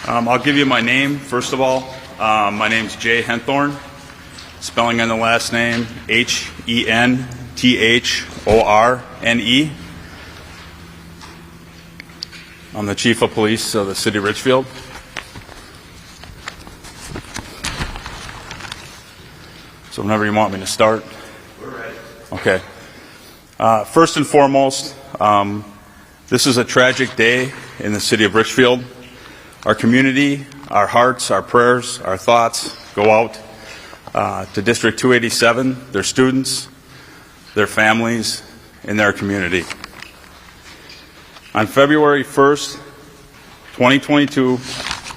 I'll give you my name, first of all. My name's Jay Henthorne. Spelling on the last name, Henthorne. I'm the Chief of Police of the City of Richfield. So whenever you want me to start. We're ready. Okay. First and foremost, this is a tragic day in the City of Richfield. Our community, our hearts, our prayers, our thoughts go out to District 287, their students, their families, and their community. On February 1st, 2022,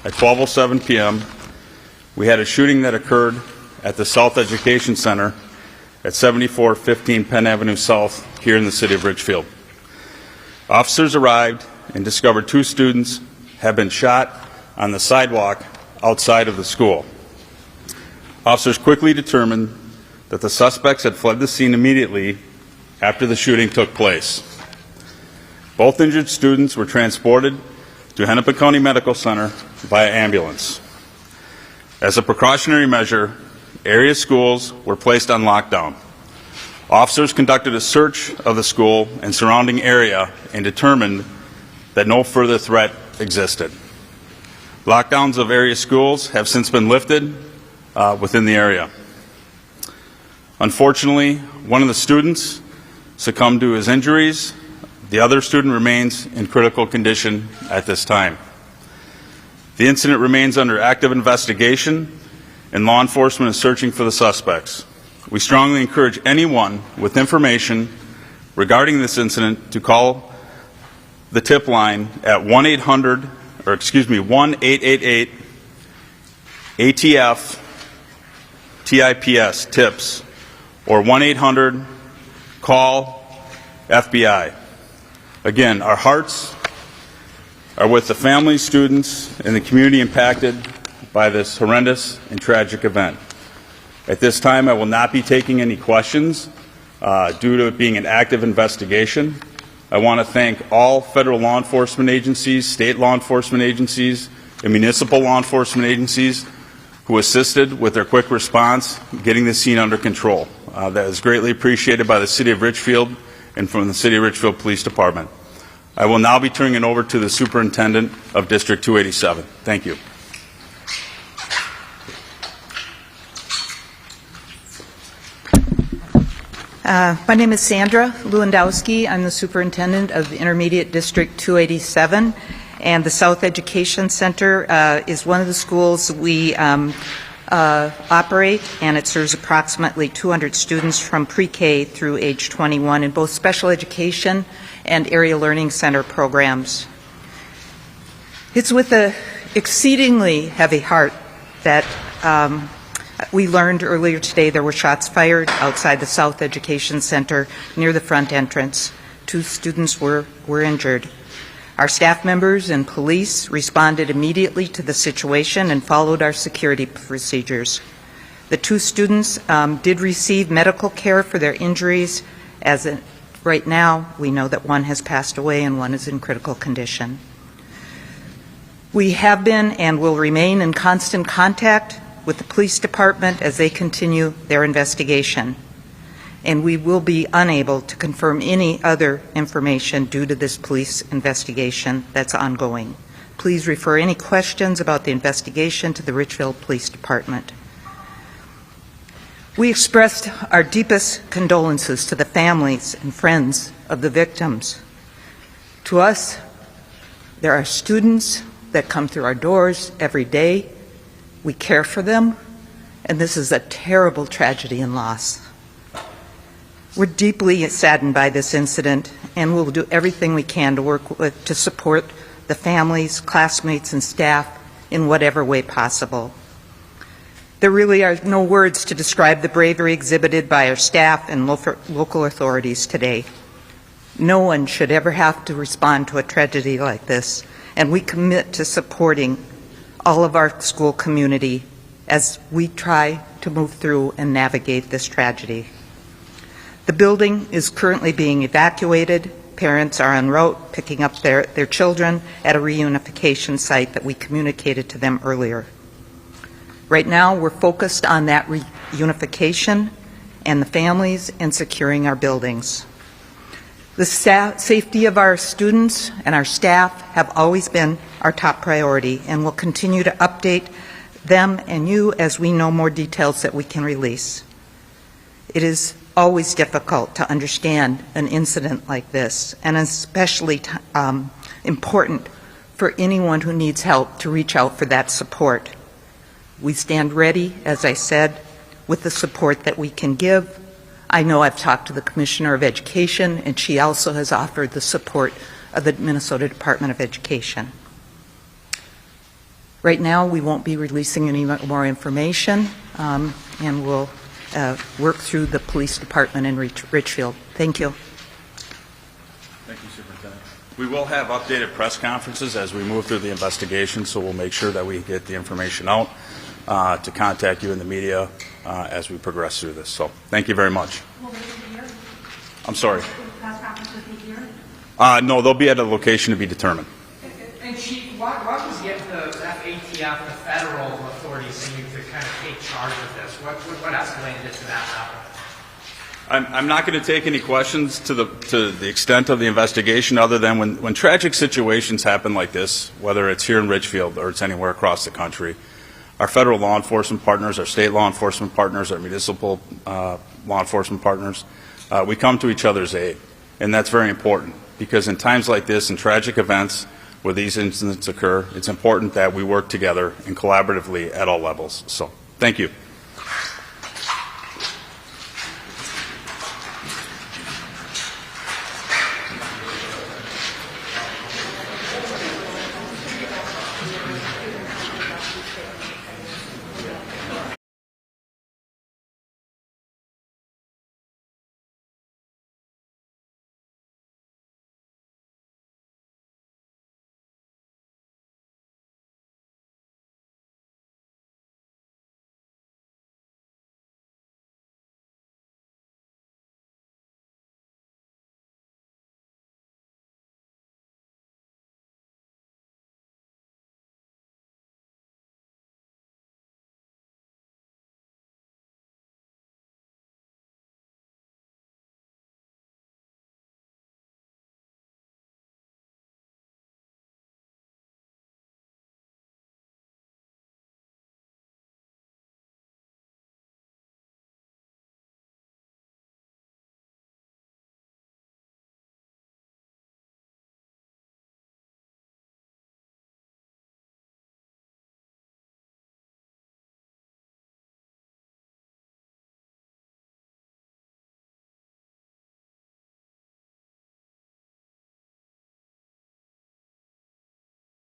at 12:07 p.m., we had a shooting that occurred at the South Education Center at 7415 Penn Avenue South here in the City of Richfield. Officers arrived and discovered two students have been shot on the sidewalk outside of the school. Officers quickly determined that the suspects had fled the scene immediately after the shooting took place. Both injured students were transported to Hennepin County Medical Center via ambulance. As a precautionary measure, area schools were placed on lockdown. Officers conducted a search of the school and surrounding area and determined that no further threat existed. Lockdowns of area schools have since been lifted within the area. Unfortunately, one of the students succumbed to his injuries. The other student remains in critical condition at this time. The incident remains under active investigation, and law enforcement is searching for the suspects. We strongly encourage anyone with information regarding this incident to call the tip line at 1-888 ATF TIPS TIPS or 1-800-CALL-FBI. Again, our hearts are with the families, students, and the community impacted by this horrendous and tragic event. At this time, I will not be taking any questions due to it being an active investigation. I want to thank all federal law enforcement agencies, state law enforcement agencies, and municipal law enforcement agencies who assisted with their quick response getting the scene under control. That is greatly appreciated by the City of Richfield and from the City of Richfield Police Department. I will now be turning it over to the Superintendent of District 287. Thank you. My name is Sandra Lewandowski. I'm the Superintendent of Intermediate District 287, and the South Education Center is one of the schools we operate, and it serves approximately 200 students from pre-K through age 21 in both special education and area learning center programs. It's with an exceedingly heavy heart that we learned earlier today there were shots fired outside the South Education Center near the front entrance. Two students were injured. Our staff members and police responded immediately to the situation and followed our security procedures. The two students did receive medical care for their injuries. Right now, we know that one has passed away and one is in critical condition. We have been and will remain in constant contact with the police department as they continue their investigation, and we will be unable to confirm any other information due to this police investigation that's ongoing. Please refer any questions about the investigation to the Richfield Police Department. We expressed our deepest condolences to the families and friends of the victims. To us, there are students that come through our doors every day. We care for them, and this is a terrible tragedy and loss. We're deeply saddened by this incident, and we'll do everything we can to support the families, classmates, and staff in whatever way possible. There really are no words to describe the bravery exhibited by our staff and local authorities today. No one should ever have to respond to a tragedy like this, and we commit to supporting all of our school community as we try to move through and navigate this tragedy. The building is currently being evacuated. Parents are en route picking up their children at a reunification site that we communicated to them earlier. Right now, we're focused on that reunification and the families and securing our buildings. The safety of our students and our staff have always been our top priority, and we'll continue to update them and you as we know more details that we can release. It is always difficult to understand an incident like this, and especially important for anyone who needs help to reach out for that support. We stand ready, as I said, with the support that we can give. I know I've talked to the Commissioner of Education, and she also has offered the support of the Minnesota Department of Education. Right now, we won't be releasing any more information, and we'll work through the police department in Richfield. Thank you. Thank you, Superintendent. We will have updated press conferences as we move through the investigation, so we'll make sure that we get the information out to contact you in the media as we progress through this. So thank you very much. Will they be here? I'm sorry. Will the press conferences be here? No, they'll be at a location to be determined. And Chief, why was the FATF, the federal authorities, seeming to kind of take charge of this? What escalated it to that level? I'm not going to take any questions to the extent of the investigation, other than when tragic situations happen like this, whether it's here in Richfield or it's anywhere across the country, our federal law enforcement partners, our state law enforcement partners, our municipal law enforcement partners, we come to each other's aid. And that's very important, because in times like this, in tragic events where these incidents occur, it's important that we work together and collaboratively at all levels. So thank you.